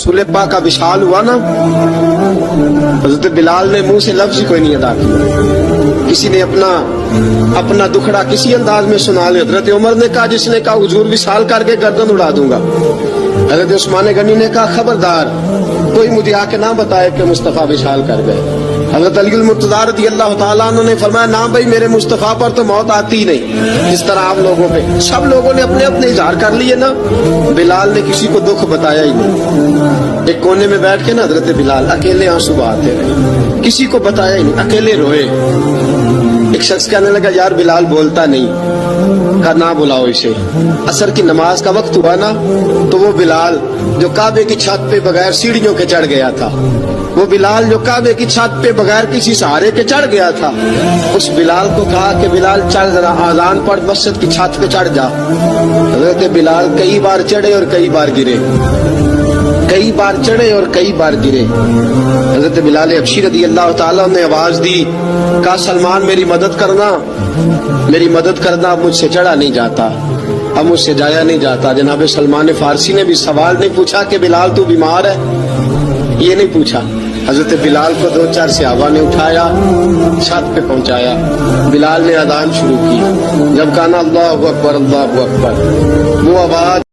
रसूल पाक का विशाल हुआ ना, हजरत बिलाल ने मुंह से लफ्ज ही कोई नहीं अदा किया। किसी ने अपना दुखड़ा किसी अंदाज में सुना लिया। हजरत उमर ने कहा, जिसने कहा हुजूर विशाल करके गर्दन उड़ा दूंगा। हजरत उस्मान गनी ने कहा, खबरदार कोई मुझे आके ना बताए कि मुस्तफा विशाल कर गए। हजरत अली मुर्तज़ा रज़ी अल्लाह ताला अन्हु ने फरमाया, ना भाई मेरे मुस्तफा पर तो मौत आती ही नहीं, जिस तरह आप लोगों पे। सब लोगों ने अपने अपने इजहार कर लिए ना, बिलाल ने किसी को दुख बताया ही नहीं। एक कोने में बैठ के ना हजरत बिलाल अकेले आंसू बहाते रहे, किसी को बताया ही नहीं, अकेले रोए। एक शख्स कहने लगा, यार बिलाल बोलता नहीं। कहा, ना बुलाओ इसे। असर की नमाज का वक्त हुआ ना, तो वो बिलाल जो काबे की छत पे बगैर सीढ़ियों के चढ़ गया था, वो बिलाल जो काबे की छत पे बगैर किसी सहारे के चढ़ गया था, उस बिलाल को कहा कि बिलाल चढ़ जरा, आजान पढ़, मस्जिद की छत पे चढ़ जा। हजरत बिलाल कई बार चढ़े और कई बार गिरे, कई बार चढ़े और कई बार गिरे। हजरत बिलाल हबशी रज़ी अल्लाह ताला ने आवाज दी, कहा, सलमान मेरी मदद करना, मेरी मदद करना, अब मुझसे चढ़ा नहीं जाता, अब मुझसे जाया नहीं जाता। जनाब सलमान फारसी ने भी सवाल नहीं पूछा कि बिलाल तू बीमार है, ये नहीं पूछा। हजरत बिलाल को 2-4 सहाबा ने उठाया, छत पे पहुंचाया। बिलाल ने अजान शुरू की। जब गाना अल्लाहु अकबर अल्लाहु अकबर, वो आवाज